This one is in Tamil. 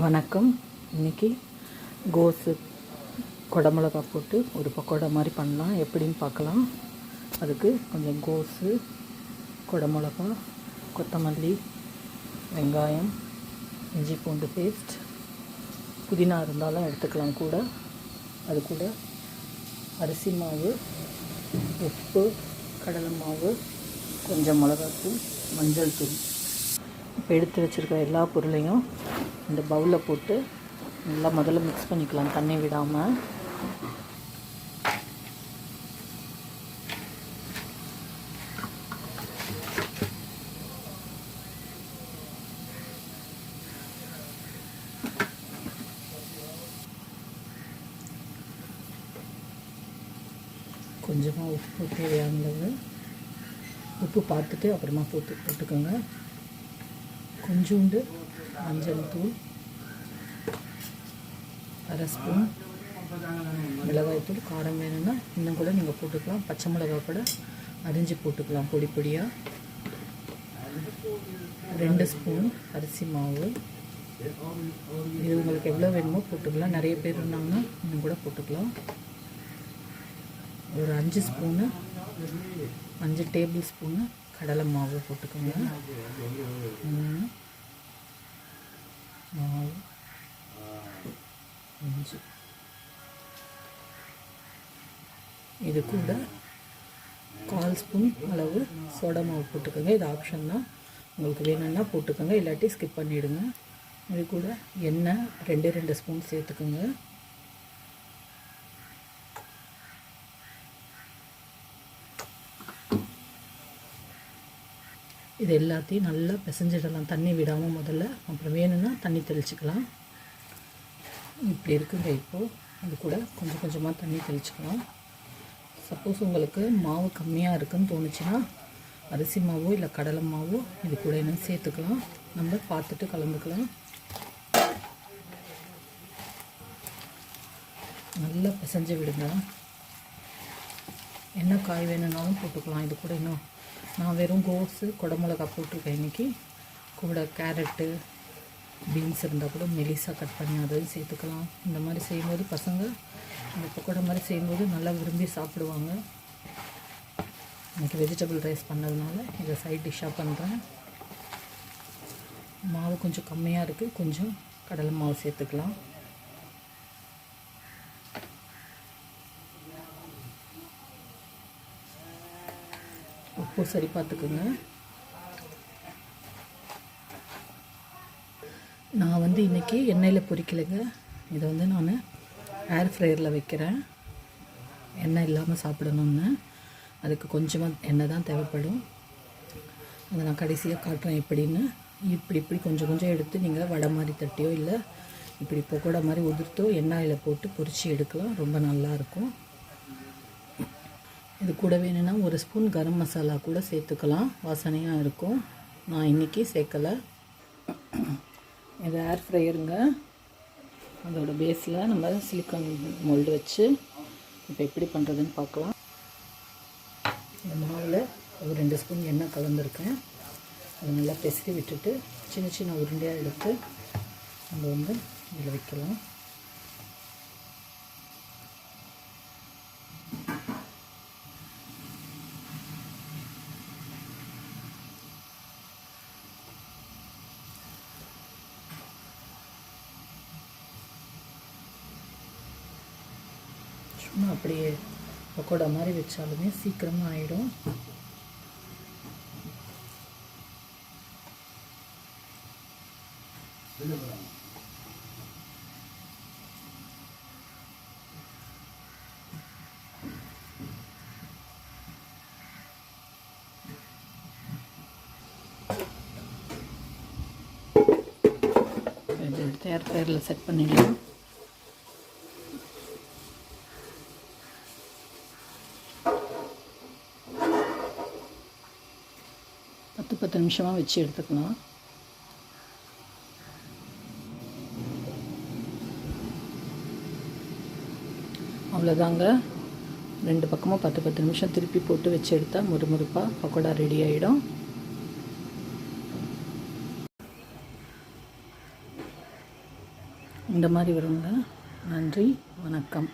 வணக்கம். இன்றைக்கி கோஸு குடமிளகா போட்டு ஒரு பக்கோடா மாதிரி பண்ணலாம். எப்படின்னு பார்க்கலாம். அதுக்கு கொஞ்சம் கோஸு, குடமிளகா, கொத்தமல்லி, வெங்காயம், இஞ்சி பூண்டு பேஸ்ட், புதினா இருந்தாலும் எடுத்துக்கலாம் கூட. அது கூட அரிசி மாவு, உப்பு, கடலை மாவு, கொஞ்சம் மிளகாத்தூள், மஞ்சள் தூள். இப்போ எடுத்து வச்சுருக்க எல்லா பொருளையும் இந்த பவுலில் போட்டு நல்லா முதல்ல மிக்ஸ் பண்ணிக்கலாம், தண்ணி விடாமல். கொஞ்சமாக உப்பு தேவையானது, உப்பு பார்த்துட்டு அப்புறமா போட்டுக்கோங்க. கொஞ்சோண்டு மஞ்சள் தூள், அரை ஸ்பூன் மிளகாய்த்தூள். காரம் வேணும்னா இன்னும் கூட நீங்கள் போட்டுக்கலாம். பச்சை மிளகாய் கூட அரிஞ்சு போட்டுக்கலாம் பொடி பொடியாக. 2 ஸ்பூன் அரிசி மாவு. இது உங்களுக்கு எவ்வளோ வேணுமோ போட்டுக்கலாம். நிறைய பேர் இருந்தாங்கன்னா இன்னும் கூட போட்டுக்கலாம். ஒரு 5 ஸ்பூனு 5 டேபிள் ஸ்பூனு கடலை மாவு போட்டுக்கோங்க. மாவு 5. இது கூட 1/4 ஸ்பூன் அளவு சோடா மாவு போட்டுக்கோங்க. இது ஆப்ஷன் தான், உங்களுக்கு வேணும்னா போட்டுக்கோங்க, இல்லாட்டி ஸ்கிப் பண்ணிவிடுங்க. இது கூட எண்ணெய் 2 ஸ்பூன் சேர்த்துக்கோங்க. இது எல்லாத்தையும் நல்லா பிசைஞ்சிடலாம், தண்ணி விடாமல் முதல்ல. அப்புறம் வேணும்னா தண்ணி தெளிச்சிக்கலாம். இப்படி இருக்குங்க. இப்போது அது கூட கொஞ்சம் கொஞ்சமாக தண்ணி தெளிச்சிக்கலாம். சப்போஸ் உங்களுக்கு மாவு கம்மியாக இருக்குதுன்னு தோணுச்சுன்னா அரிசி மாவோ இல்லை கடலை மாவோ இது கூட என்ன சேர்த்துக்கலாம். நம்ம பார்த்துட்டு கலந்துக்கலாம். நல்லா பிசைஞ்சு விடுங்க. என்ன காய் வேணும்னாலும் போட்டுக்கலாம். இது கூட இன்னும் நான் வெறும் கோஸு குடமிளகா போட்டிருக்கேன் இன்றைக்கி. கூட கேரட்டு, பீன்ஸ் இருந்தால் கூட மெலிசாக கட் பண்ணி அதையும் சேர்த்துக்கலாம். இந்த மாதிரி செய்யும்போது பசங்க இந்த பக்கோடா மாதிரி செய்யும்போது நல்லா விரும்பி சாப்பிடுவாங்க. இன்றைக்கி வெஜிடபிள் ரைஸ் பண்ணதுனால இதை சைட் டிஷ்ஷாக பண்ணுறேன். மாவு கொஞ்சம் கம்மியாக இருக்குது, கொஞ்சம் கடலை மாவு சேர்த்துக்கலாம். உப்பு சரி பார்த்துக்குங்க. நான் இன்றைக்கி எண்ணெயில் பொரிக்கலைங்க. இதை நான் ஏர் ஃப்ரையரில் வைக்கிறேன். எண்ணெய் இல்லாமல் சாப்பிடணுன்னு. அதுக்கு கொஞ்சமாக எண்ணெய் தான் தேவைப்படும். அதை நான் கடைசியாக காட்டுறேன் எப்படின்னு. இப்படி கொஞ்சம் கொஞ்சம் எடுத்து நீங்கள் வடை மாதிரி தட்டியோ இல்லை இப்படி பக்கோடா மாதிரி உதிர்த்தோ எண்ணெயில் போட்டு பொரித்து எடுக்கலாம். ரொம்ப நல்லாயிருக்கும். இது கூட வேணும்னா 1 ஸ்பூன் கரம் மசாலா கூட சேர்த்துக்கலாம், வாசனையாக இருக்கும். நான் இன்றைக்கி சேர்க்கலை. இது ஏர் ஃப்ரையருங்க. அதோட பேஸில் நம்ம சிலிக்கான் மோல்டு வச்சு இப்போ எப்படி பண்ணுறதுன்னு பார்க்கலாம். இந்த மாவில் ஒரு 2 ஸ்பூன் எண்ணெய் கலந்துருக்கேன். அதை நல்லா பெசரி விட்டுட்டு சின்ன சின்ன உருண்டையாக எடுத்து நம்ம இதில் வைக்கலாம். சும்மா அப்படியே பக்கோடா மாதிரி வச்சாலுமே சீக்கிரமாக ஆகிடும். ஏர் ஃப்ரையரில் செட் பண்ணிடலாம். பத்து நிமிஷமாக வச்சு எடுத்துக்கலாம். அவ்வளோதாங்க. 2 பக்கமும் 10 நிமிஷம் திருப்பி போட்டு வச்சு எடுத்தால் முறுமுறுப்பாக பக்கோடா ரெடி ஆகிடும். இந்த மாதிரி வருங்க. நன்றி, வணக்கம்.